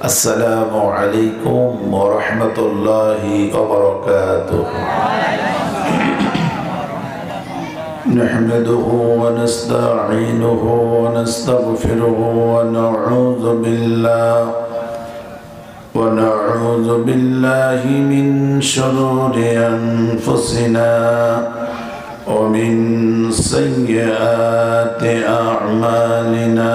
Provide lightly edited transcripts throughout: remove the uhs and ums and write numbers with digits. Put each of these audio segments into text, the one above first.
আসসালামু আলাইকুম ওয়া রাহমাতুল্লাহি ওয়া বারাকাতুহু। نحمده ونستعينه ونستغفره ونعوذ بالله من شرور أنفسنا ومن سيئات أعمالنا.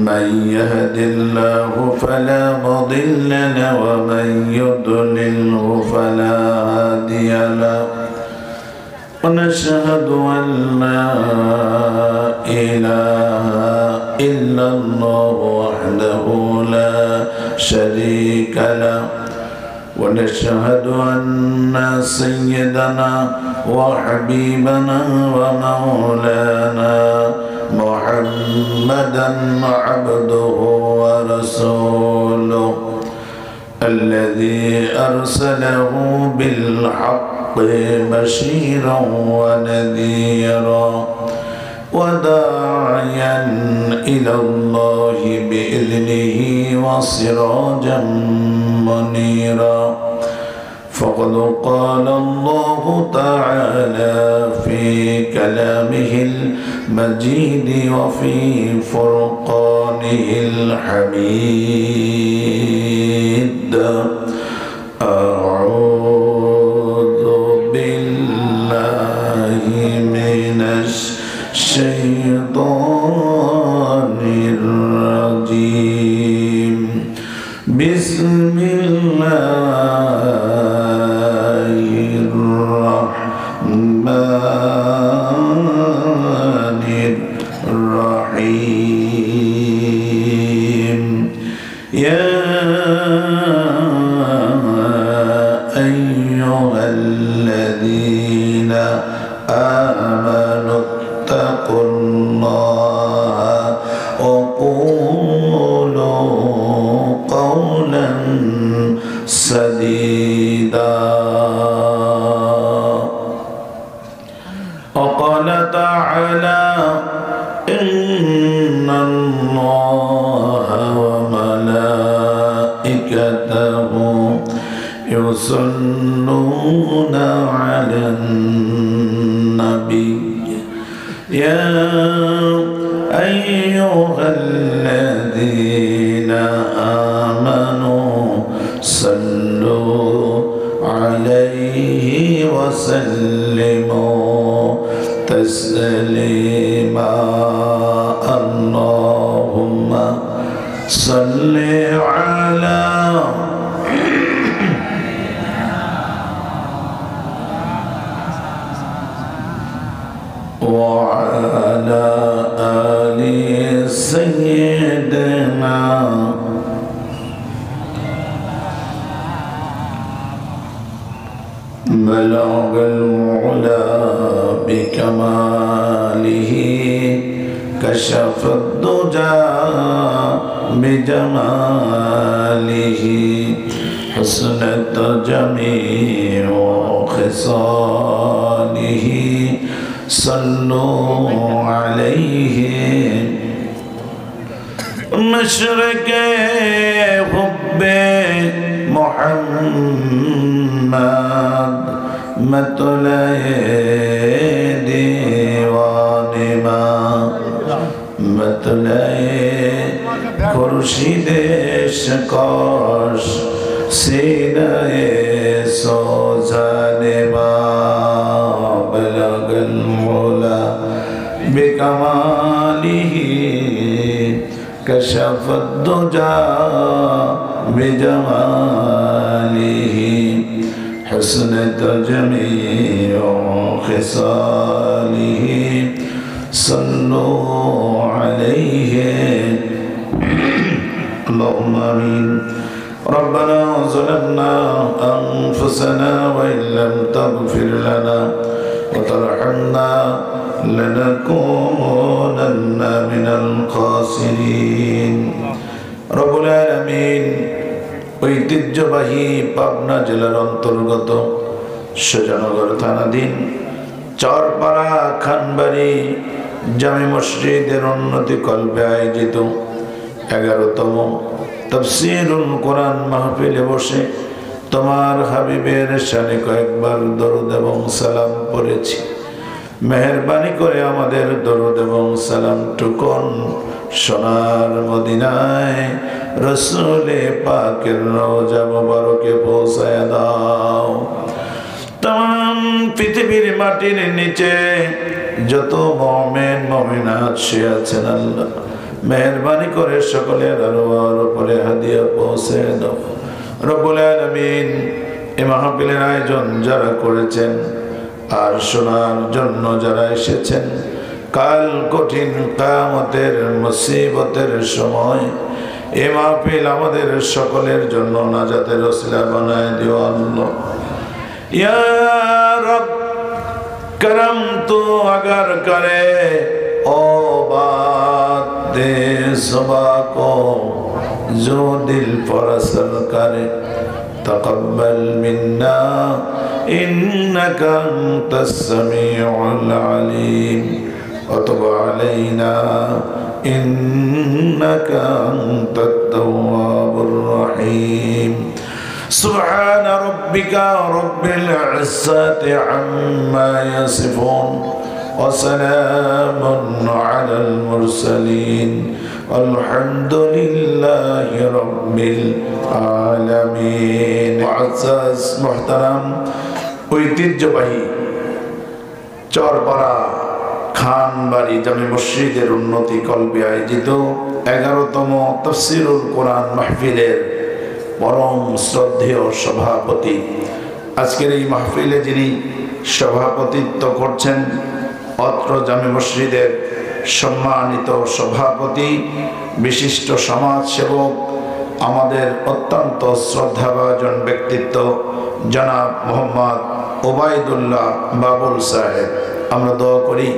من يهد الله فلا مضل له ومن يضلله فلا هادي له. ونشهد أن لا إله إلا الله وحده لا شريك له. ونشهد أن سيدنا وحبيبنا ومولانا محمدا عبده ورسوله الذي أرسله بالحق بشيرا ونذيرا وداعيا إلى الله بإذنه وسراجا منيرا. فقد قال الله تعالى في كلامه المجيد وفي فرقانه الحميد. أعوذ بالله من الشيطان الرجيم. بسم الله الرحمن الرحيم. يا أيها الذين آمنوا اتقوا الله وقولوا قولا سديدا. وقال تعالى إن الله وملائكته يصلون على النبي يا أيها الذين آمنوا صلوا عليه وسلموا تسليما. اللهم صل على وعلى آل سيدنا بلغ العلا بكماله كشف الدجى بجماله حسنت جميع خصاله. صلوا عليه. مشرق حب محمد مطلع دیوان ما مطلع خورشید شکاش سینه سوزان ما بلغ العلا بکماله كشف الدجى بجماله حسنت جميع خصاله. صلوا عليه. اللهم آمين. ربنا ظلمنا أنفسنا وإن لم تغفر لنا وترحمنا لنكونن من الخاسرين. رب العالمين ঐতিহ্যবাহী পাবনা জেলার অন্তর্গত সুজানগর থানাধীন চরপাড়া খানবাড়ি জামে মসজিদের উন্নতি কল্পে আয়োজিত 11তম তাফসীরুল কোরআন মাহফিলে বসে তোমার হাবিবের শানে কয়েকবার দরুদ এবং সালাম পড়েছি। মেহেরবানি করে আমাদের দরুদ এবং সালাম টুকুন সোনার মদিনায় রসুলে পাকের রওজা মুবারকে পৌঁছায় দাও। तमाम পৃথিবীর মাটির নিচে যত মুমিন মুমিনাত শুয়ে আছেন আল্লাহ মেহেরবানি করে সকলের আরওয়ার উপরে হাদিয়া পৌঁছে দাও। রব্বুল আলামিন এই মাহফিলের আয়োজন যারা করেছেন আর শোনার জন্য যারা এসেছেন, কাল কঠিন কিয়ামতের মুসিবতের সময় এই মাহফিল আমাদের সকলের জন্য নাজাতের ওসিলা বানায় দিও আল্লাহ। या रब करम तो अगर करे ओ बात दे सुबह को जो दिल पर असर करे तकब्बल मिन्ना इन्नका अंतस समीउल अलीम व तुब अलैना इन्नका अंतत तव्वाबुर रहीम। سبحان ربك رب العزة عما يصفون وسلام على المرسلين والحمد لله رب العالمين। معزز محترم ঐতিহ্যবাহী চরপাড়া খানবাড়ি জামে মসজিদের উন্নতি কল্পে আয়োজিত 11তম তাফসীরুল কোরআন মাহফিলের পরম শ্রদ্ধেয় সভাপতি, আজকের এই মাহফিলে যিনি সভাপতিত্ব করছেন অত্র জামে মসজিদের সম্মানিত সভাপতি, বিশিষ্ট সমাজসেবক, আমাদের অত্যন্ত শ্রদ্ধাভাজন ব্যক্তিত্ব জনাব মোহাম্মদ ওবায়দুল্লাহ বাবুল সাহেব। আমরা দোয়া করি,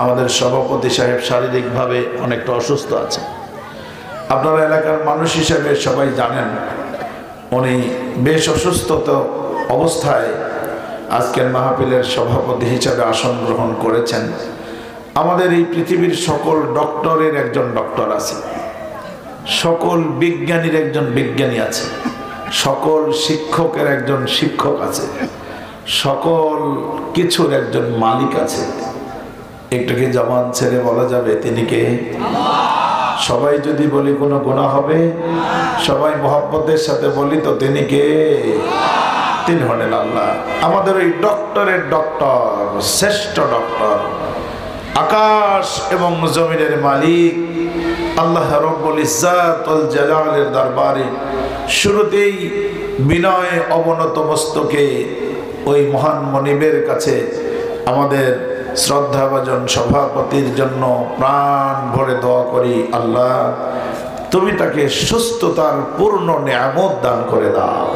আমাদের সভাপতি সাহেব শারীরিকভাবে অনেকটা অসুস্থ আছে। আপনারা এলাকার মানুষ হিসেবে সবাই জানেন উনি বেশ অসুস্থ অবস্থায় আজকের মাহফিলের সভাপতি হিসেবে আসন গ্রহণ করেছেন। আমাদের এই পৃথিবীর সকল ডক্টরের একজন ডক্টর আছে, সকল বিজ্ঞানীর একজন বিজ্ঞানী আছে, সকল শিক্ষকের একজন শিক্ষক আছে, সকল কিছুর একজন মালিক আছে। একটু কি জবান ছেড়ে বলা যাবে তিনি কে? সবাই যদি বলি কোনো গুনাহ হবে? সবাই মহব্বতের সাথে বলি তো তিনি কে? তিনি হলেন আল্লাহ, আমাদের ওই ডক্টরের ডক্টর, শ্রেষ্ঠ ডক্টর, আকাশ এবং জমিনের মালিক আল্লাহ রব্বুল ইজ্জাত ওয়াল জালালের দরবারে শুরুতেই বিনয় অবনত মস্তকে ওই মহান মনিবের কাছে আমাদের শ্রদ্ধাভাজন সভাপতির জন্য প্রাণ ভরে দোয়া করি, আল্লাহ তুমি তাকে সুস্থতার পূর্ণ নিয়ামত দান করে দাও।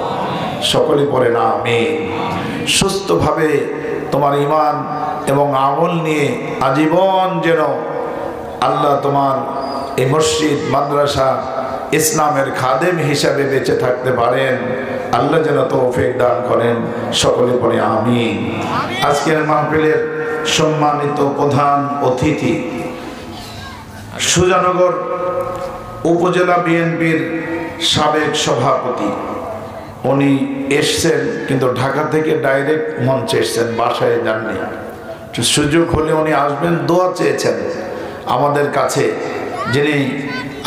সকলে পড়ে না আমিন। সুস্থভাবে তোমার ঈমান এবং আমল নিয়ে আজীবন যেন আল্লাহ তোমার এই মসজিদ মাদ্রাসা ইসলামের খাদেম হিসাবে বেঁচে থাকতে পারেন, আল্লাহ যেন তৌফিক দান করেন। সকলে পড়ে আমিন। আজকের মাহফিলের সম্মানিত প্রধান অতিথি সুজানগর উপজেলা বিএনপির সাবেক সভাপতি, উনি এসছেন কিন্তু ঢাকা থেকে ডাইরেক্ট মঞ্চে এসছেন, বাসায় যাননি। সুযোগ হলে উনি আসবেন, দোয়া চেয়েছেন আমাদের কাছে। যিনি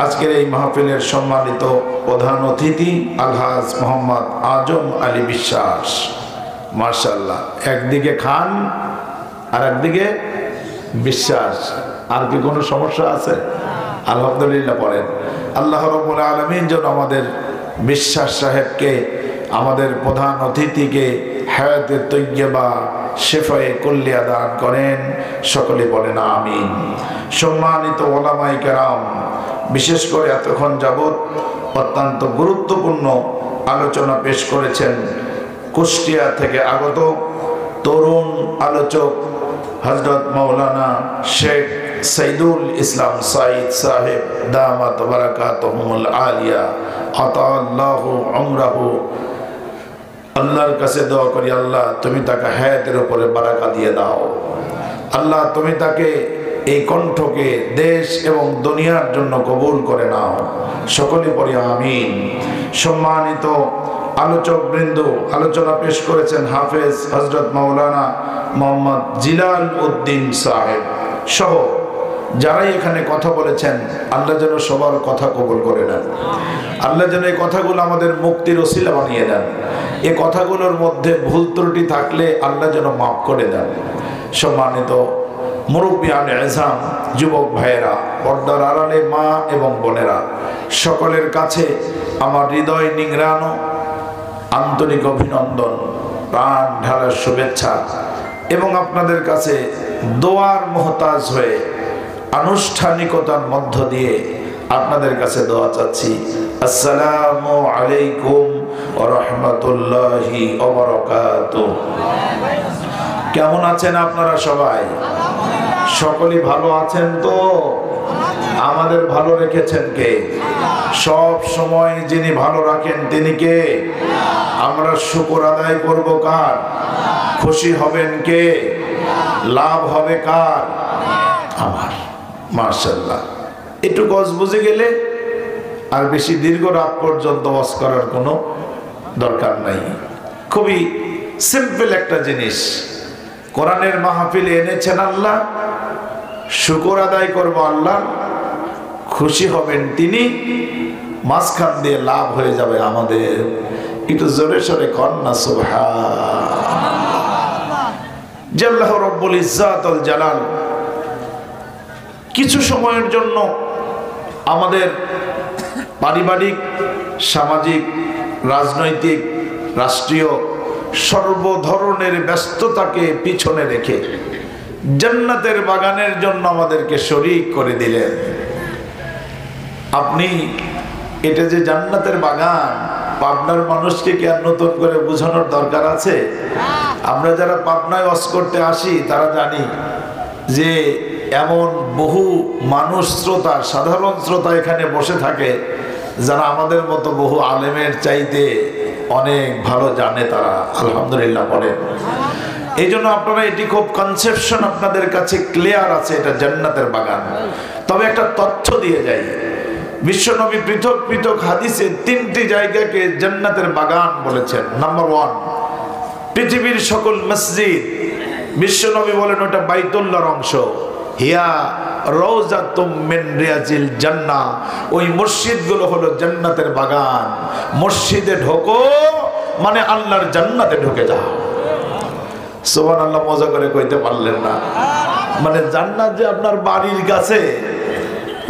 আজকের এই মাহফিলের সম্মানিত প্রধান অতিথি আলহাজ মোহাম্মদ আজম আলী বিশ্বাস। মাশাআল্লাহ, একদিকে খান আর একদিকে বিশ্বাস। আর কি কোনো সমস্যা আছে? আলহামদুলিল্লাহ পড়েন। আল্লাহ রাব্বুল আলামিন যেন আমাদের বিশ্বাস সাহেবকে, আমাদের প্রধান অতিথিকে হায়াতে তৈয়্যিবা শিফায়ে কুল্লিয়া দান করেন। সকলে বলেন আমিন। সম্মানিত ওলামায়ে কেরাম, বিশেষ করে এতক্ষণ যাবৎ অত্যন্ত গুরুত্বপূর্ণ আলোচনা পেশ করেছেন কুষ্টিয়া থেকে আগত তরুণ আলোচক হযরত মাওলানা শেখ সাইদুল ইসলাম সাইদ সাহেব দামাত বারাকাতুহুমুল আলিয়া আতাল্লাহু উমরাহু। আল্লাহর কাছে দোয়া করি, আল্লাহ তুমি তাকে হায়াতের উপরে বারাকা দিয়ে দাও। আল্লাহ তুমি তাকে এই কণ্ঠকে দেশ এবং দুনিয়ার জন্য কবুল করে নাও, সকলে পড়ি আমিন। সম্মানিত আলোচক বৃন্দ, আলোচনা পেশ করেছেন হাফেজ হযরত মাওলানা মোহাম্মদ জিলাল উদ্দিন সাহেব সহ যারাই এখানে কথা বলেছেন, আল্লাহ যেন সবার কথা কবুল করে নেন। আল্লাহ যেন এই কথাগুলো আমাদের মুক্তির ওসিলা বানিয়ে দেন। এই কথাগুলোর মধ্যে ভুল ত্রুটি থাকলে আল্লাহ যেন মাফ করে দেন। সম্মানিত মুরব্বিয়ানে আযম, যুবক ভাইয়েরা, পর্দার আড়ালে মা এবং বোনেরা, সকলের কাছে আমার হৃদয় নিংড়ানো আন্তরিক অভিনন্দন, প্রাণ ঢালা শুভেচ্ছা এবং আপনাদের কাছে দোয়ার মুহতাজ হয়ে আনুষ্ঠানিকতার মধ্য দিয়ে আপনাদের কাছে দোয়া চাচ্ছি। আসসালামু আলাইকুম ওয়া রাহমাতুল্লাহি ওয়া বারাকাতুহু। কেমন আছেন আপনারা সবাই? সকলেই ভালো আছেন তো? আমাদের ভালো রেখেছেন কে? সব সময় যিনি ভালো রাখেন তিনি কে? আমরা শুকর আদায় করব কার? খুশি হবেন কে? লাভ হবে কার? আমার। মাশাআল্লাহ, একটু গজ বুঝে গেলে আর বেশি দীর্ঘ রাত পর্যন্ত ওয়াজ করার কোনো দরকার নাই। খুবই সিম্পল একটা জিনিস কোরআনের মাহফিলে এনেছেন আল্লাহ, শুকর আদায় করব আল্লাহ, খুশি হবেন তিনি, মাঝখান দিয়ে লাভ হয়ে যাবে আমাদের। একটু জোরে সোরে কন্যা সুবহানাল্লাহ। যে আল্লাহ রব্বুল ইজ্জাত ওয়াল জালাল কিছু সময়ের জন্য আমাদের পারিবারিক, সামাজিক, রাজনৈতিক, রাষ্ট্রীয় সর্ব ধরনের ব্যস্ততাকে পিছনে রেখে জান্নাতের বাগানের জন্য আমাদেরকে শরীক করে দিলেন। আপনি এটা যে জান্নাতের বাগান, পাবনার মানুষকে কি আর নতুন করে বোঝানোর দরকার আছে? আমরা যারা পাবনায় ওয়াজ করতে আসি তারা জানি যে এমন বহু মানুষ, শ্রোতা, সাধারণ শ্রোতা এখানে বসে থাকে যারা আমাদের মতো বহু আলেমের চাইতে অনেক ভালো জানে। তারা আলহামদুলিল্লাহ বলেন। এই জন্য আপনারা এটি খুব কনসেপশন আপনাদের কাছে ক্লিয়ার আছে, এটা জান্নাতের বাগান। তবে একটা তথ্য দিয়ে যাই, বিশ্বনবী পৃথক পৃথক হাদিসে 3টি জায়গাকে জান্নাতের বাগান বলেছেন। নাম্বার 1, পৃথিবীর সকল মসজিদ, বিশ্বনবী বলেন ওটা বাইতুল্লাহর অংশ। হিয়া রওজাতুম মিন রিয়াজিল জান্নাহ, ওই মসজিদগুলো হলো জান্নাতের বাগান। মসজিদে ঢোকো মানে আল্লাহর জান্নাতে ঢুকে যাও। সুবহানাল্লাহ, মজা করে কইতে পারলেন না? মানে জান্নাত যে আপনার বাড়ির কাছে,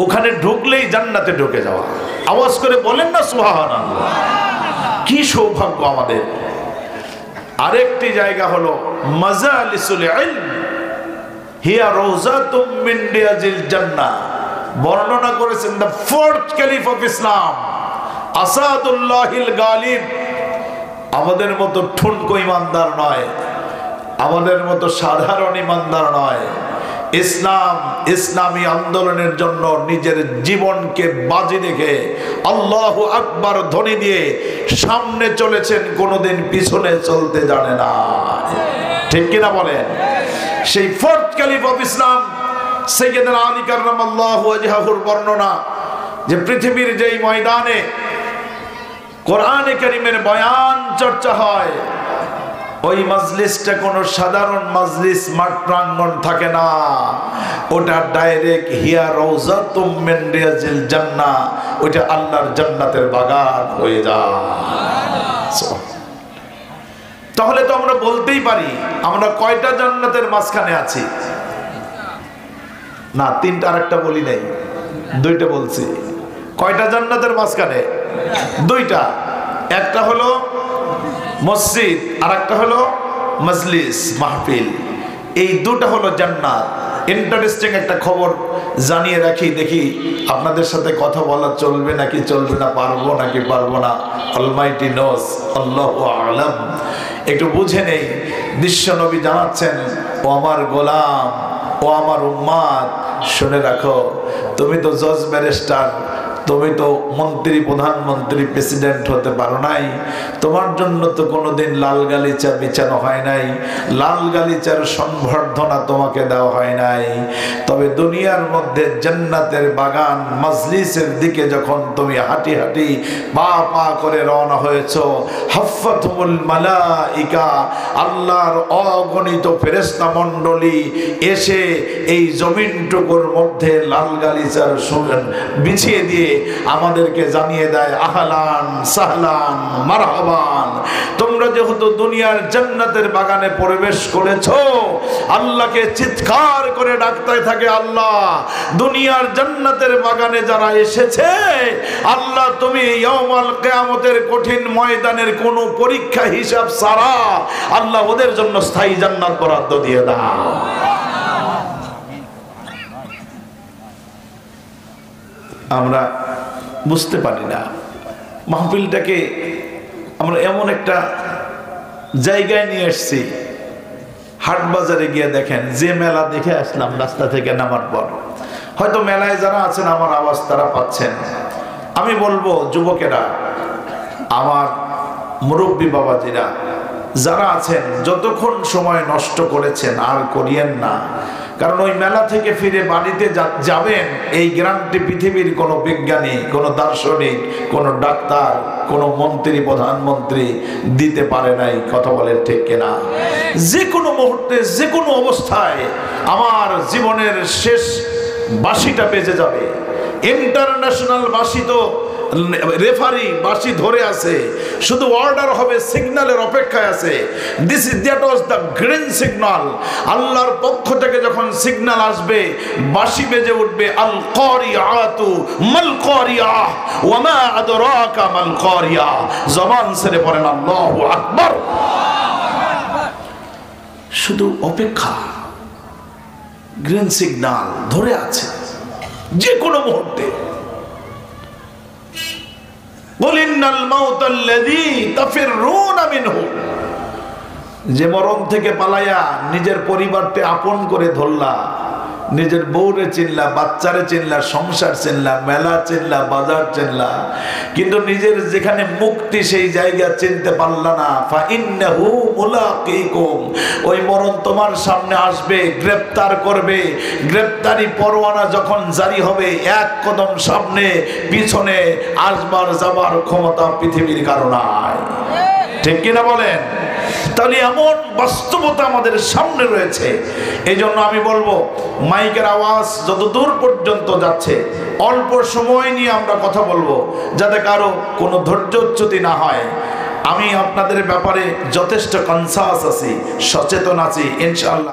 ওখানে ঢুকলেই জান্নাতে ঢুকে যাওয়া। আওয়াজ করে বলেন না সুবহানাল্লাহ। কি সৌভাগ্য আমাদের। আরেকটি জায়গা হলো মাজালিসুল ইলম, হিয়া রওজাতুম মিন রিয়াজিল জান্নাহ। বর্ণনা করেছেন the 4th caliph of Islam Asadullahil Ghalib. আমাদের মতো ঠুনকো ইমানদার নয়, আমাদের মতো সাধারণ ইমানদার নয়। ইসলাম, ইসলামী আন্দোলনের জন্য নিজের জীবনকে বাজি রেখে আল্লাহু আকবার ধ্বনি দিয়ে সামনে চলেছেন, কোনোদিন পিছনে চলতে জানে না। ঠিক কিনা বলেন? সেই 4th caliph of Islam সাইয়্যিদুনা Ali কাররামাল্লাহু ওয়াজহাহুর বর্ণনা যে পৃথিবীর যেই ময়দানে কোরআনে কারীমের বয়ান চর্চা হয়, ওই মজলিসটা কোনো সাধারণ মজলিস, মাঠ প্রাঙ্গণ থাকে না। ওটা ডাইরেক্ট হিয়া রওজাতুম মিন রিয়াজিল জান্নাহ, ওটা আল্লাহর জান্নাতের বাগান হয়ে যায়। তাহলে তো আমরা বলতেই পারি আমরা কয়টা জান্নাতের মাঝখানে আছি? না, 3টা, আরেকটা বলি নাই, 2টা বলছি। কয়টা জান্নাতের মাঝখানে? 2টা। একটা হলো মসজিদ, আর একটা হলো মজলিস, মাহফিল। এই 2টা হলো জান্নাত। ইন্টারেস্টিং একটা খবর জানিয়ে রাখি, দেখি আপনাদের সাথে কথা বলা চলবে নাকি চলবে না, পারবো নাকি পারবো না। অলমাইটি নোস, আল্লাহু আ'লাম। একটু বুঝে নেই। বিশ্বনবী জানাচ্ছেন, ও আমার গোলাম, ও আমার উম্মাত, শুনে রাখো, তুমি তো জজ ব্যারিস্টার, তুমি তো মন্ত্রী, প্রধানমন্ত্রী, প্রেসিডেন্ট হতে পারো নাই, তোমার জন্য তো কোনোদিন লাল গালিচা বিছানো হয় নাই, লাল গালিচার সম্বর্ধনা তোমাকে দেওয়া হয় নাই। তবে দুনিয়ার মধ্যে জান্নাতের বাগান মাজলিসের দিকে যখন তুমি হাঁটি হাঁটি পা পা করে রওনা হয়েছো, হাফফাতুমুল মালাইকা, আল্লাহর অগণিত ফেরেশতা মণ্ডলী এসে এই জমিনটুকুর মধ্যে লাল গালিচার বিছিয়ে দিয়ে আমাদেরকে জানিয়ে দেয়, আহলান সাহলান মারহাবান, তোমরা যেহেতু দুনিয়ার জান্নাতের বাগানে প্রবেশ করেছো, আল্লাহকে চিৎকার করে ডাকতে থাকে, আল্লাহ দুনিয়ার জান্নাতের বাগানে যারা এসেছে, আল্লাহ তুমি ইয়াউমাল কিয়ামতের কঠিন ময়দানের কোন পরীক্ষা হিসাব ছাড়া আল্লাহ ওদের জন্য স্থায়ী জান্নাত বরাদ্দ দিয়ে দাও। আমরা বুঝতে পারি না মাহফিলটাকে আমরা এমন একটা জায়গায় নিয়ে এসেছি, হাট বাজারে গিয়ে দেখেন যে মেলা দেখে আসলাম রাস্তা থেকে নামার পর, হয়তো মেলায় যারা আছেন আমার আওয়াজ তারা পাচ্ছেন। আমি বলবো যুবকেরা, আমার মুরব্বী বাবাজিরা যারা আছেন, যতক্ষণ সময় নষ্ট করেছেন আর করিয়েন না, কারণ ওই মেলা থেকে ফিরে বাড়িতে যাবেন এই গ্যারান্টি পৃথিবীর কোনো বিজ্ঞানী, কোনো দার্শনিক, কোনো ডাক্তার, কোনো মন্ত্রী, প্রধানমন্ত্রী দিতে পারে নাই। কথা বলেন ঠিক কিনা? যে কোনো মুহূর্তে, যে কোনো অবস্থায় আমার জীবনের শেষ বাঁশিটা বেজে যাবে। ইন্টারন্যাশনাল বাঁশি তো রেফারি বাঁশি ধরে আছে, শুধু অর্ডার হবে, সিগন্যালের অপেক্ষায় আছে। That was the green signal. আল্লাহর পক্ষ থেকে যখন সিগন্যাল আসবে, বাঁশি বেজে উঠবে, আল কারিয়াতু মাল কারিয়াহ ওয়া মা আদরাকা মাল কারিয়াহ। জবান ছেড়ে পড়েন আল্লাহু আকবার। শুধু অপেক্ষা, গ্রিন সিগন্যাল ধরে আছে, যে কোনো মুহূর্তে। যে মরণ থেকে পালাইয়া নিজের পরিবারকে আপন করে ধরলা, নিজের বউরে চিনলা, বাচ্চারে চিনলা, সংসার চিনলা, মেলা চিনলা, বাজার চিনলা, কিন্তু নিজের যেখানে মুক্তি সেই জায়গা চিনতে পারলা না। ফাইন্নাহু মুলাকিকুম, ওই মরণ তোমার সামনে আসবে, গ্রেফতার করবে। গ্রেফতারি পরোয়ানা যখন জারি হবে, এক কদম সামনে পিছনে আসবার যাবার ক্ষমতা পৃথিবীর কারো নাই। ঠিক কিনা বলেন? তাহলে এমন বাস্তবতা আমাদের সামনে রয়েছে। এই জন্য আমি বলবো, মাইকের আওয়াজ যত দূর পর্যন্ত যাচ্ছে, অল্প সময় নিয়ে আমরা কথা বলবো, যাতে কারো কোনো ধৈর্যচ্যুতি না হয়। আমি আপনাদের ব্যাপারে যথেষ্ট কনসাস আছি, সচেতন আছি ইনশাআল্লাহ।